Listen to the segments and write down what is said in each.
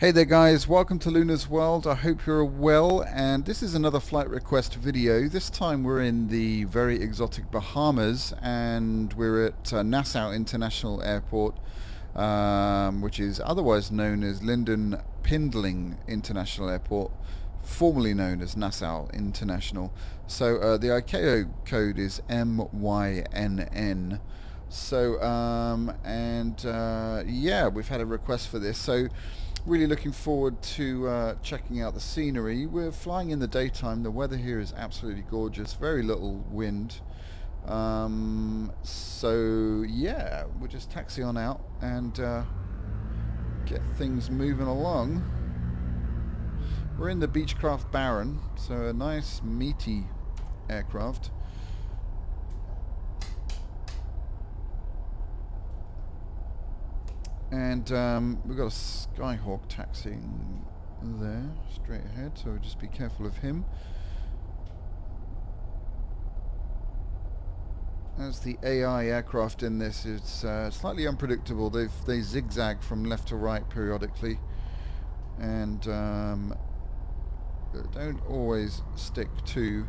Hey there guys, welcome to Luna's World. I hope you're well, and this is another flight request video. This time we're in the very exotic Bahamas, and we're at Nassau International Airport, which is otherwise known as Linden Pindling International Airport, formerly known as Nassau International. So the ICAO code is MYNN. So yeah, we've had a request for this, so really looking forward to checking out the scenery. We're flying in the daytime. The weather here is absolutely gorgeous, very little wind. So yeah, we'll just taxi on out and get things moving along. We're in the Beechcraft Baron, so a nice meaty aircraft. And we've got a Skyhawk taxiing there, straight ahead, so just be careful of him. As the AI aircraft in this is slightly unpredictable. They zigzag from left to right periodically, and don't always stick to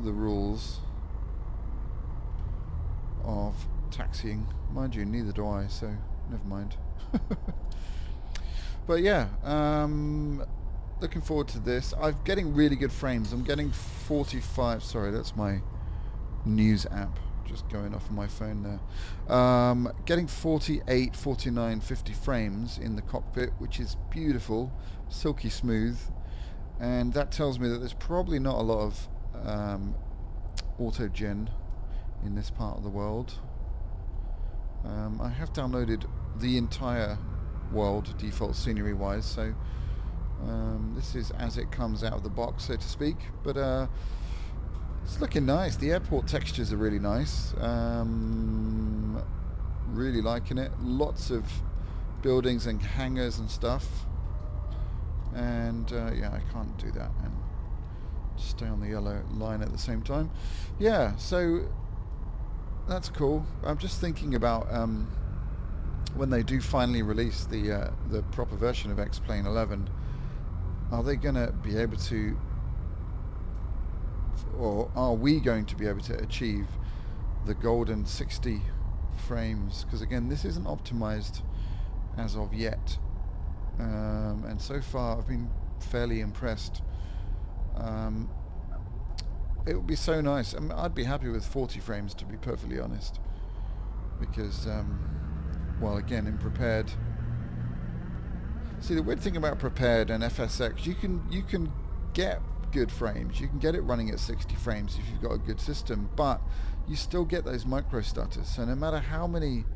the rules of taxiing. Mind you, neither do I, so never mind. But yeah, looking forward to this. I'm getting really good frames. I'm getting 45. Sorry, that's my news app just going off on my phone there. Getting 48, 49, 50 frames in the cockpit, which is beautiful, silky smooth, and that tells me that there's probably not a lot of auto-gen in this part of the world. I have downloaded the entire world default scenery wise, so this is as it comes out of the box, so to speak, but it's looking nice. The airport textures are really nice. Really liking it. Lots of buildings and hangars and stuff, and yeah, I can't do that and stay on the yellow line at the same time. Yeah, so that's cool. I'm just thinking about when they do finally release the proper version of X-Plane 11, are they going to be able to, or are we going to be able to achieve the golden 60 frames? Because again, this isn't optimized as of yet, and so far I've been fairly impressed. It would be so nice. I mean, I'd be happy with 40 frames, to be perfectly honest, because well, again, in prepared, see, the weird thing about prepared and FSX, you can get good frames. You can get it running at 60 frames if you've got a good system, but you still get those micro stutters. So no matter how many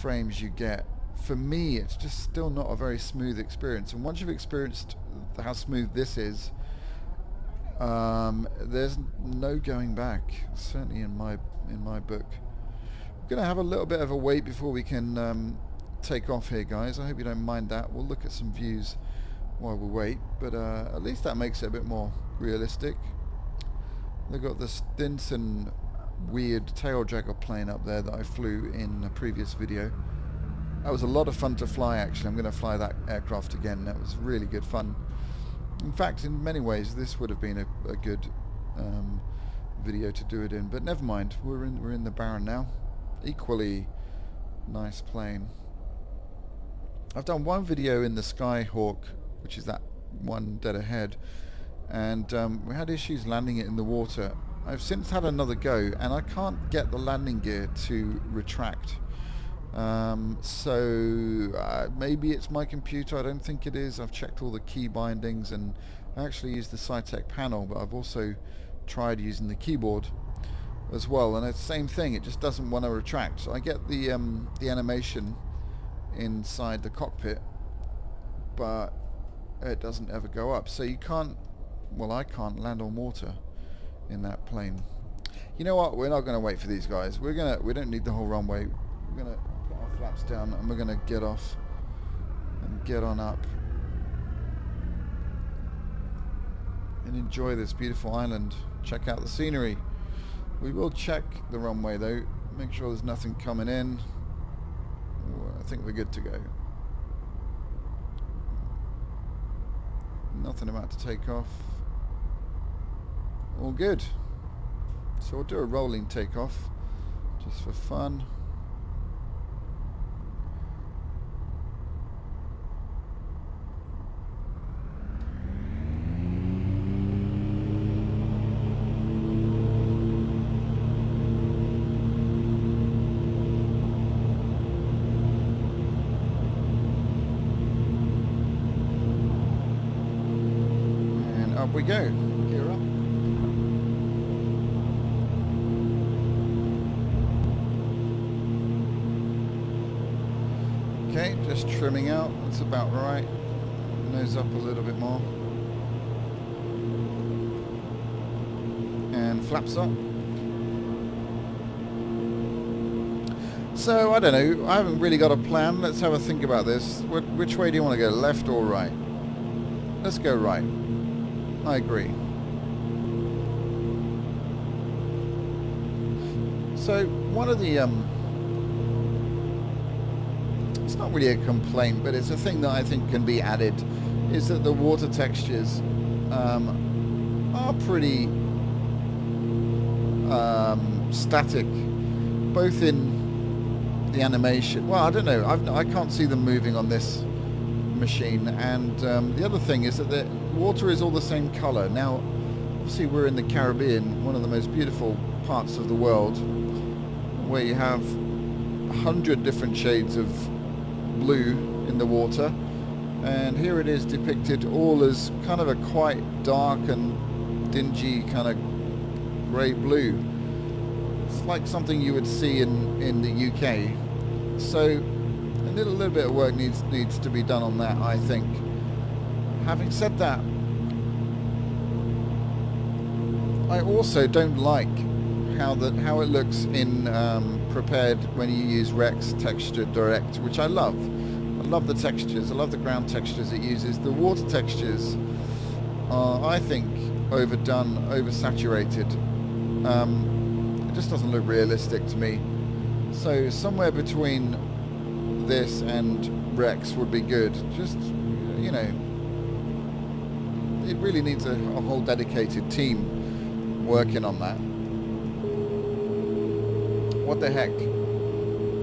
frames you get, for me, it's just still not a very smooth experience. And once you've experienced how smooth this is, there's no going back, certainly in my book. We're going to have a little bit of a wait before we can take off here, guys. I hope you don't mind that. We'll look at some views while we wait, but at least that makes it a bit more realistic. They've got the Stinson weird tail dragger plane up there that I flew in a previous video. That was a lot of fun to fly, actually. I'm going to fly that aircraft again. That was really good fun. In fact, in many ways, this would have been a good video to do it in, but never mind. We're in the Baron now. Equally nice plane. I've done one video in the Skyhawk, which is that one dead ahead, and we had issues landing it in the water. I've since had another go, and I can't get the landing gear to retract. So maybe it's my computer. I don't think it is. I've checked all the key bindings, and I actually used the Cytec panel, but I've also tried using the keyboard as well, and it's the same thing. It just doesn't want to retract. So I get the animation inside the cockpit, but it doesn't ever go up. So you can't, well, I can't land on water in that plane. You know what? We're not going to wait for these guys. We don't need the whole runway. We're going to put our flaps down and we're going to get off and get on up and enjoy this beautiful island. Check out the scenery. We will check the runway though, make sure there's nothing coming in. I think we're good to go. Nothing about to take off. All good. So we'll do a rolling takeoff, just for fun. And up we go. Gear up. Okay, just trimming out, that's about right. Nose up a little bit more. And flaps up. So, I don't know, I haven't really got a plan. Let's have a think about this. Which way do you want to go, left or right? Let's go right. I agree. So, one of the... it's not really a complaint, but it's a thing that I think can be added, is that the water textures are pretty static, both in the animation. Well, I don't know, I can't see them moving on this machine, and the other thing is that the water is all the same color. Now, obviously we're in the Caribbean, one of the most beautiful parts of the world, where you have 100 different shades of blue in the water, and here it is depicted all as kind of a quite dark and dingy kind of grey blue. It's like something you would see in the UK. So a little bit of work needs to be done on that, I think. Having said that, I also don't like how it looks in prepared when you use Rex Texture Direct, which I love. I love the textures. I love the ground textures it uses. The water textures are, I think, overdone, oversaturated. It just doesn't look realistic to me. So somewhere between this and Rex would be good. Just, you know, it really needs a whole dedicated team working on that. What the heck?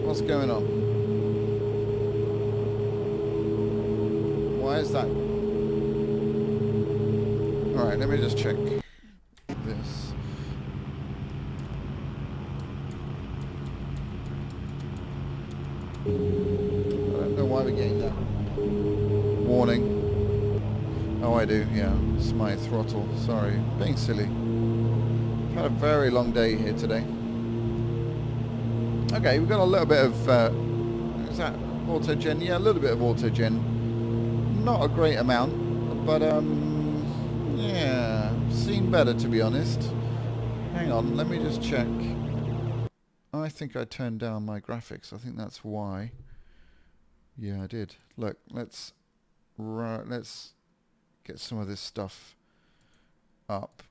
What's going on? Why is that? Alright, let me just check this. I don't know why we're getting that warning. Oh, I do, yeah. It's my throttle. Sorry. Being silly. I've had a very long day here today. Okay, we've got a little bit of, is that autogen? Yeah, a little bit of autogen. Not a great amount, but, yeah, seen better, to be honest. Hang on, let me just check. I think I turned down my graphics. I think that's why. Yeah, I did. Look, let's get some of this stuff up.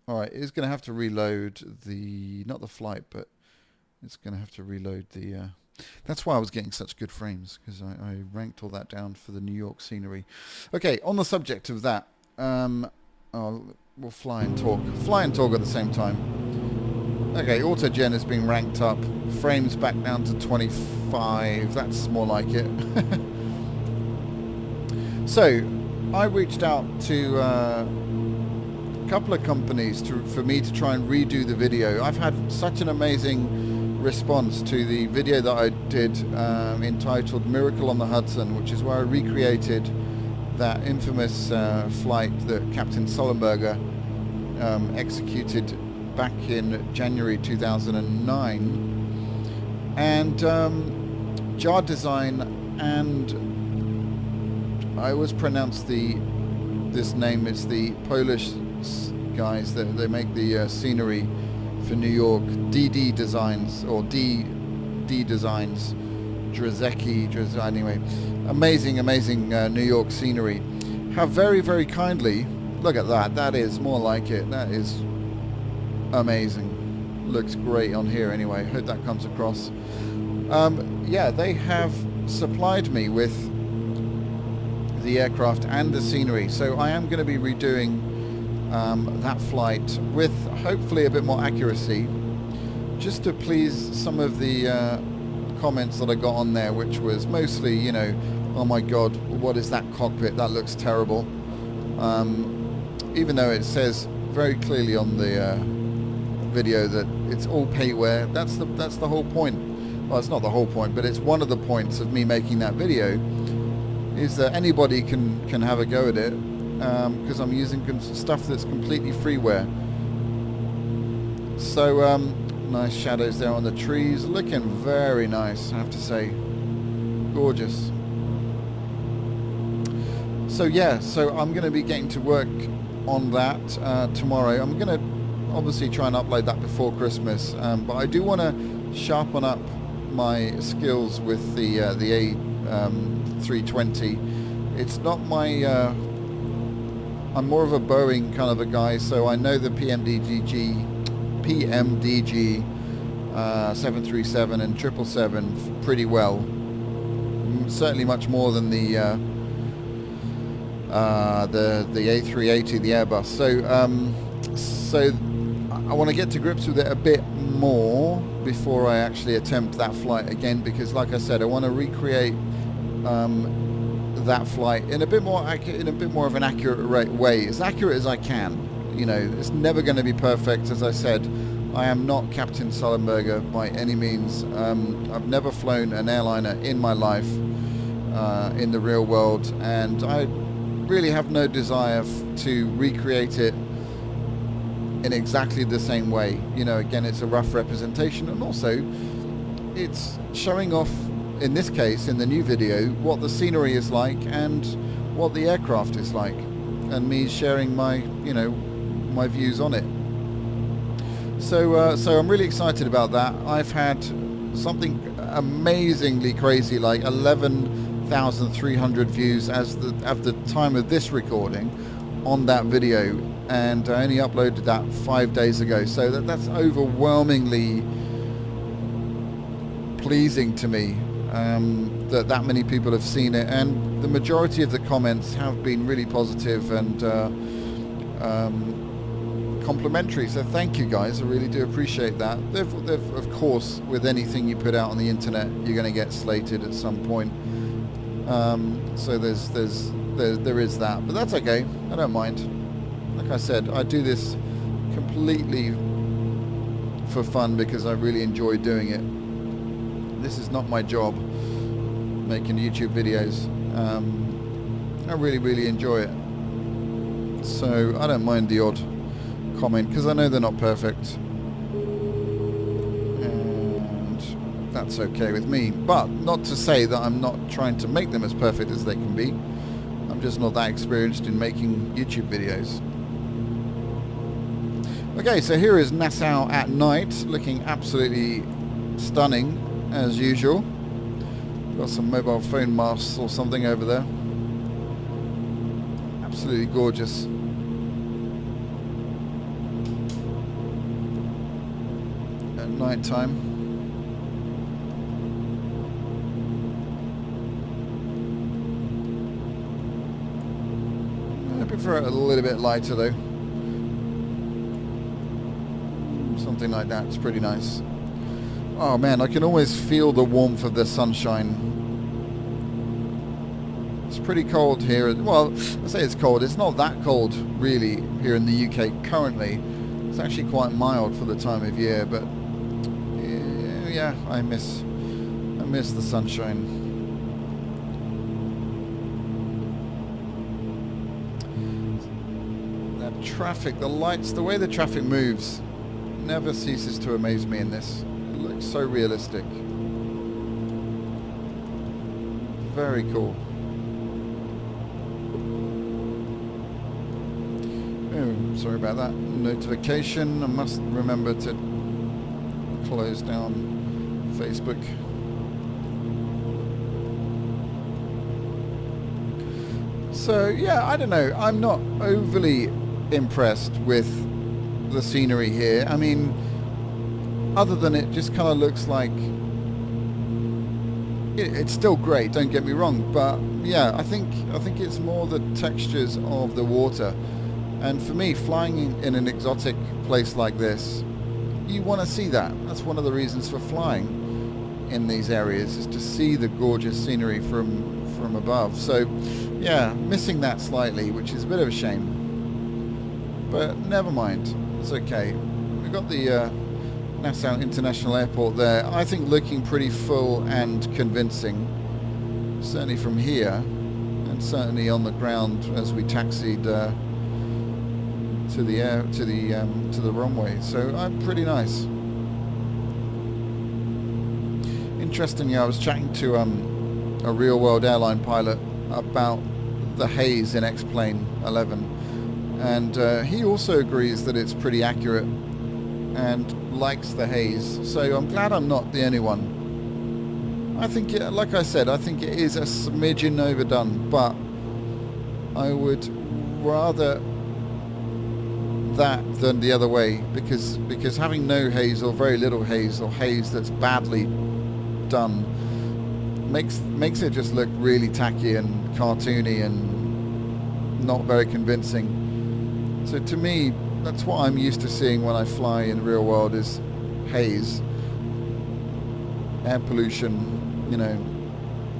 Alright, it's going to have to reload the, not the flight, but it's going to have to reload the... that's why I was getting such good frames, because I ranked all that down for the New York scenery. Okay, on the subject of that, we'll fly and talk. Fly and talk at the same time. Okay, autogen is being ranked up. Frames back down to 25. That's more like it. So, I reached out to a couple of companies for me to try and redo the video. I've had such an amazing response to the video that I did entitled Miracle on the Hudson, which is where I recreated that infamous flight that Captain Sullenberger executed back in January 2009. And jar design, and I always pronounce this name, it's the Polish guys that they make the scenery for New York, DD Designs, or D Designs, Drzecki, anyway, amazing New York scenery, have very, very kindly, look at that is more like it, that is amazing, looks great on here anyway, hope that comes across. Yeah, they have supplied me with the aircraft and the scenery. So I am going to be redoing that flight with hopefully a bit more accuracy, just to please some of the comments that I got on there, which was mostly, you know, oh my god, what is that cockpit, that looks terrible, even though it says very clearly on the video that it's all paintwear. That's the whole point. Well, it's not the whole point, but it's one of the points of me making that video, is that anybody can have a go at it, because I'm using stuff that's completely freeware. So nice shadows there on the trees, looking very nice, I have to say, gorgeous. So yeah, so I'm going to be getting to work on that tomorrow. I'm going to obviously try and upload that before Christmas, but I do want to sharpen up my skills with the A320. It's not my I'm more of a Boeing kind of a guy, so I know the PMDG 737 and 777 pretty well, certainly much more than the A380, the Airbus. So I want to get to grips with it a bit more before I actually attempt that flight again, because like I said, I want to recreate that flight in a bit more of an accurate way, as accurate as I can. You know, it's never going to be perfect. As I said, I am not Captain Sullenberger by any means. I've never flown an airliner in my life in the real world, and I really have no desire to recreate it in exactly the same way. You know, again, it's a rough representation, and also it's showing off, in this case, in the new video, what the scenery is like and what the aircraft is like, and me sharing my, you know, my views on it. So I'm really excited about that. I've had something amazingly crazy, like 11,300 views at the time of this recording on that video, and I only uploaded that 5 days ago. So that's overwhelmingly pleasing to me, that many people have seen it, and the majority of the comments have been really positive and complimentary. So thank you guys, I really do appreciate that. Of course, with anything you put out on the internet, you're going to get slated at some point. So there is that, but that's okay. I don't mind. Like I said, I do this completely for fun because I really enjoy doing it. This is not my job, making YouTube videos. I really enjoy it. So I don't mind the odd comment, because I know they're not perfect, and that's okay with me. But not to say that I'm not trying to make them as perfect as they can be. I'm just not that experienced in making YouTube videos. Okay, so here is Nassau at night, looking absolutely stunning as usual. Got some mobile phone masts or something over there. Absolutely gorgeous. At night time. I prefer it a little bit lighter though. Something like that, it's pretty nice. Oh man, I can always feel the warmth of the sunshine. It's pretty cold here. Well, I say it's cold. It's not that cold really here in the UK currently. It's actually quite mild for the time of year, but yeah, I miss the sunshine. That traffic, the lights, the way the traffic moves never ceases to amaze me in this. It looks so realistic. Very cool. Oh, sorry about that. Notification. I must remember to close down Facebook. So yeah, I don't know. I'm not overly impressed with the scenery here. I mean, other than it just kind of looks like It's still great, don't get me wrong, but yeah, I think it's more the textures of the water. And for me, flying in an exotic place like this, you want to see that. That's one of the reasons for flying in these areas, is to see the gorgeous scenery from above. So yeah, missing that slightly, which is a bit of a shame, but never mind, it's okay. We've got the Nassau International Airport there, I think looking pretty full and convincing, certainly from here, and certainly on the ground as we taxied to the runway. So pretty nice. Interestingly, I was chatting to a real world airline pilot about the haze in X-Plane 11, and he also agrees that it's pretty accurate and likes the haze. So I'm glad I'm not the only one. I think like I said, I think it is a smidgen overdone, but I would rather that than the other way, because having no haze or very little haze, or haze that's badly done, makes it just look really tacky and cartoony and not very convincing. So to me, that's what I'm used to seeing when I fly in the real world, is haze, air pollution, you know,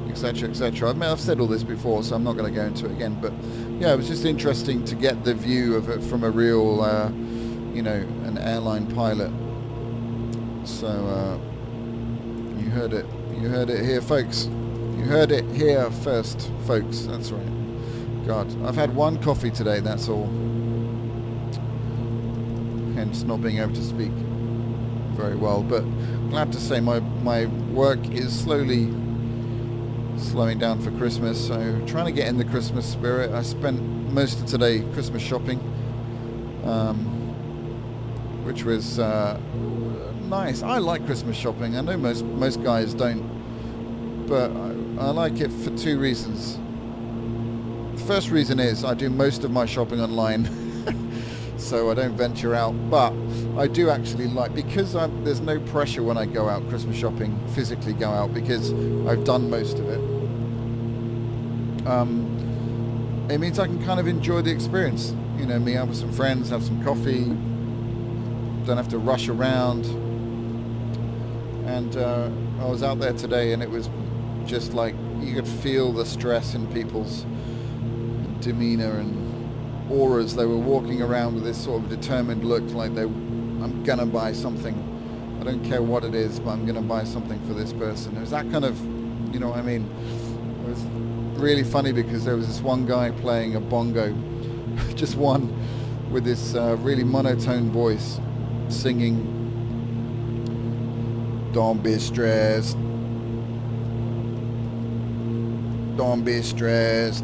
etc, etc. I've said all this before, so I'm not going to go into it again, but yeah, it was just interesting to get the view of it from a real you know, an airline pilot. So you heard it here, folks. You heard it here first, folks. That's right. God, I've had one coffee today, that's all, hence not being able to speak very well. But glad to say my work is slowly slowing down for Christmas, so trying to get in the Christmas spirit. I spent most of today Christmas shopping, which was nice. I like Christmas shopping. I know most guys don't, but I like it for two reasons. The first reason is I do most of my shopping online, so I don't venture out, but I do actually like, because there's no pressure when I go out Christmas shopping, physically go out, because I've done most of it. It means I can kind of enjoy the experience, you know, meet up with some friends, have some coffee, don't have to rush around. And I was out there today, and it was just like, you could feel the stress in people's demeanor and auras. They were walking around with this sort of determined look, like I'm gonna buy something. I don't care what it is, but I'm gonna buy something for this person. It was that kind of, you know what I mean? It was really funny, because there was this one guy playing a bongo, just one, with this really monotone voice, singing, "Don't be stressed, don't be stressed,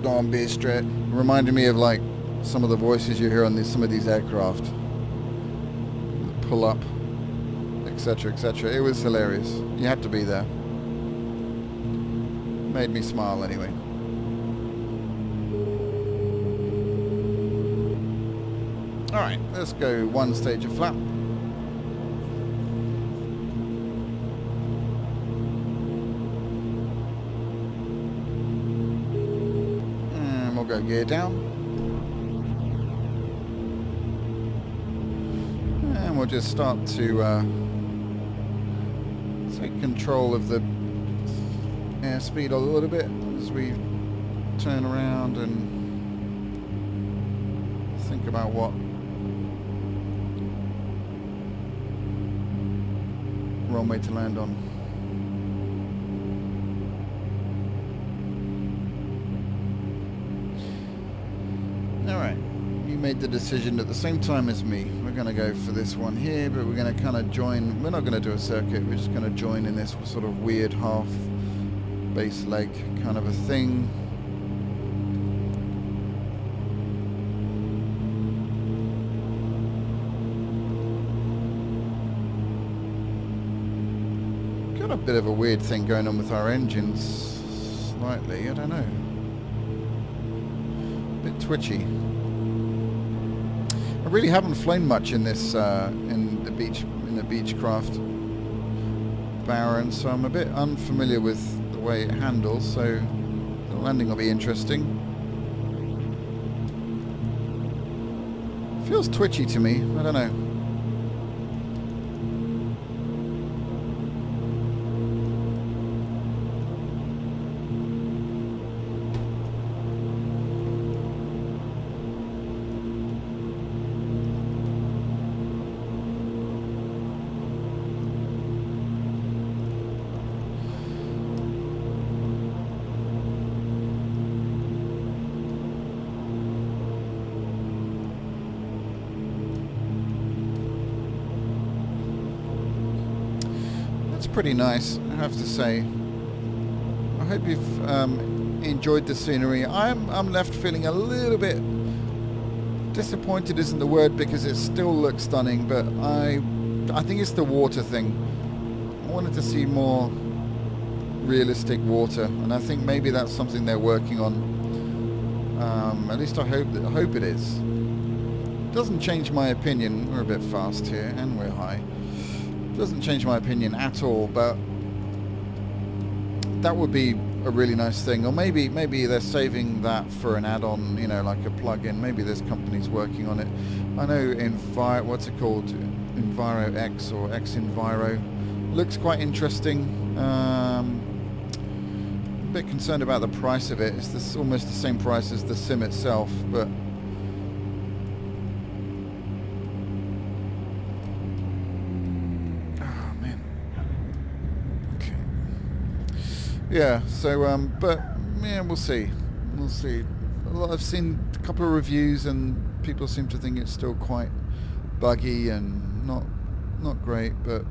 don't be stressed." It reminded me of like some of the voices you hear on some of these aircraft, pull up, etc, etc. It was hilarious. You had to be there. Made me smile anyway. Alright, let's go one stage of flap. And we'll go gear down. And we'll just start to take control of the airspeed a little bit as we turn around and think about what runway to land on. Alright, you made the decision at the same time as me. We're going to go for this one here, but we're going to kind of join. We're not going to do a circuit, we're just going to join in this sort of weird half base leg kind of a thing. Got a bit of a weird thing going on with our engines slightly, I don't know. A bit twitchy. I really haven't flown much in this in the beach craft, barren, so I'm a bit unfamiliar with the way it handles, so the landing will be interesting. Feels twitchy to me, I don't know. Pretty nice, I have to say. I hope you've enjoyed the scenery. I'm left feeling a little bit disappointed isn't the word, because it still looks stunning, but I think it's the water thing. I wanted to see more realistic water, and I think maybe that's something they're working on. At least I hope it is. Doesn't change my opinion. We're a bit fast here and we're high. Doesn't change my opinion at all, but that would be a really nice thing. Or maybe they're saving that for an add-on, you know, like a plug-in. Maybe there's companies working on it. I know what's it called, Enviro X or X Enviro, looks quite interesting. A bit concerned about the price of it. It's almost the same price as the sim itself, but yeah, so, but, yeah, we'll see. We'll see. I've seen a couple of reviews and people seem to think it's still quite buggy and not great, but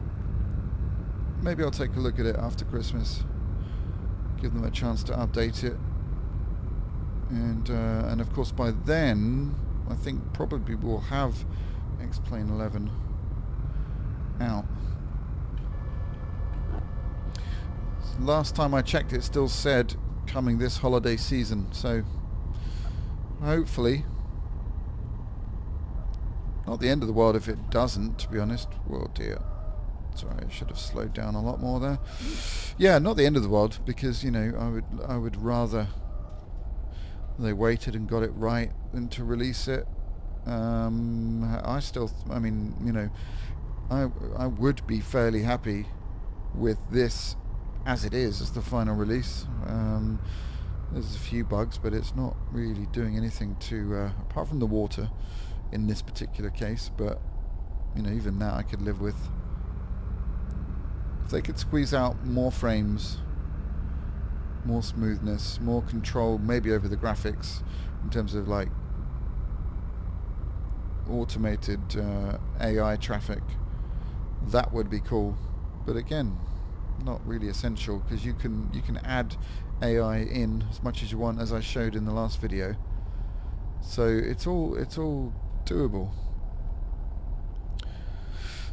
maybe I'll take a look at it after Christmas. Give them a chance to update it. And of course by then, I think probably we'll have X-Plane 11 out. Last time I checked, it still said coming this holiday season, so hopefully not the end of the world if it doesn't, to be honest. Oh dear, sorry, I should have slowed down a lot more there. Yeah, not the end of the world, because, you know, I would rather they waited and got it right than to release it. I mean, you know, I would be fairly happy with this as it is, as the final release. There's a few bugs, but it's not really doing anything to, apart from the water in this particular case, but, you know, even that I could live with. If they could squeeze out more frames, more smoothness, more control, maybe over the graphics, in terms of like automated AI traffic, that would be cool. But again, not really essential, because you can add AI in as much as you want, as I showed in the last video. So it's all doable.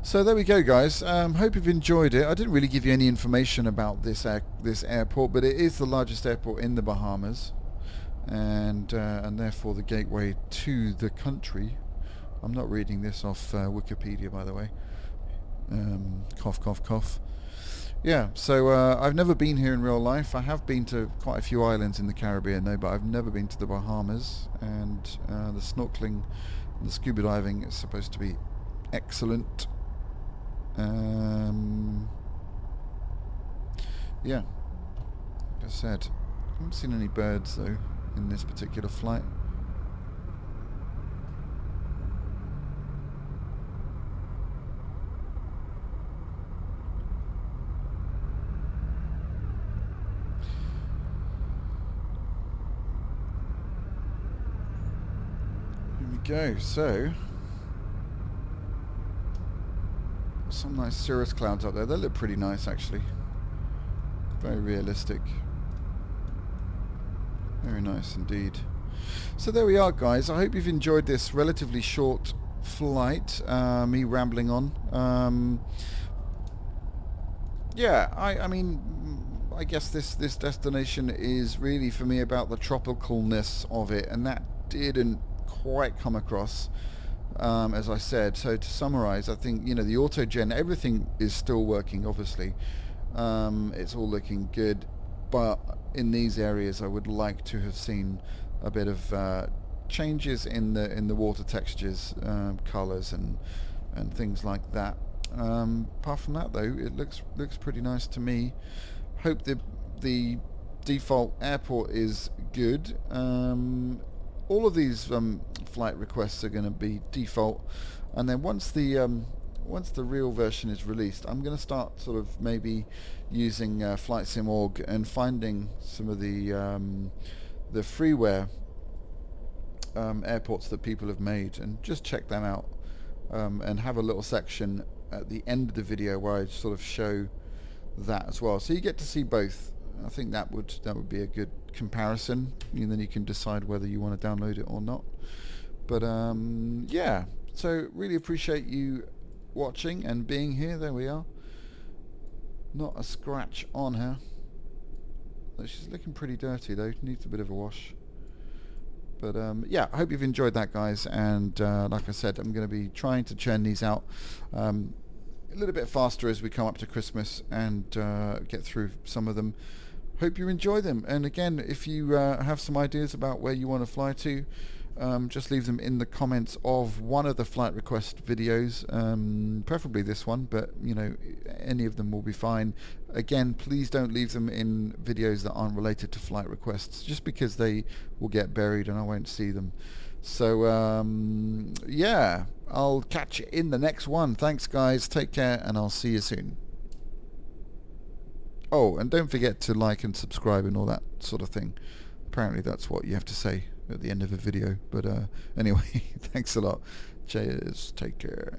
So there we go, guys. Hope you've enjoyed it. I didn't really give you any information about this airport, but it is the largest airport in the Bahamas, and therefore the gateway to the country. I'm not reading this off Wikipedia, by the way. Cough, cough, cough. Yeah, so I've never been here in real life. I have been to quite a few islands in the Caribbean, though, but I've never been to the Bahamas. And the snorkeling and the scuba diving is supposed to be excellent. Yeah, like I said, I haven't seen any birds, though, in this particular flight. Go, so some nice cirrus clouds up there. They look pretty nice, actually. Very realistic. Very nice indeed. So there we are, guys. I hope you've enjoyed this relatively short flight, me rambling on. Yeah, I mean, I guess this destination is really for me about the tropicalness of it, and that didn't quite come across, as I said. So to summarize, I think, you know, the autogen, everything is still working, obviously. It's all looking good, but in these areas I would like to have seen a bit of changes in the water textures, colours and things like that. Apart from that, though, it looks pretty nice to me. Hope the default airport is good. All of these flight requests are going to be default, and then once the real version is released, I'm going to start sort of maybe using FlightSim.org and finding some of the freeware airports that people have made, and just check them out, and have a little section at the end of the video where I sort of show that as well, so you get to see both. I think that would be a good comparison, and then you can decide whether you want to download it or not. But yeah, so really appreciate you watching and being here. There we are. Not a scratch on her. She's looking pretty dirty though, needs a bit of a wash. But yeah, I hope you've enjoyed that, guys, and like I said, I'm going to be trying to churn these out a little bit faster as we come up to Christmas and get through some of them. Hope you enjoy them, and again, if you have some ideas about where you want to fly to, just leave them in the comments of one of the flight request videos, preferably this one, but you know, any of them will be fine. Again, please don't leave them in videos that aren't related to flight requests, just because they will get buried and I won't see them. So yeah, I'll catch you in the next one. Thanks, guys, take care, and I'll see you soon. Oh, and don't forget to like and subscribe and all that sort of thing. Apparently that's what you have to say at the end of a video. But anyway, thanks a lot. Cheers. Take care.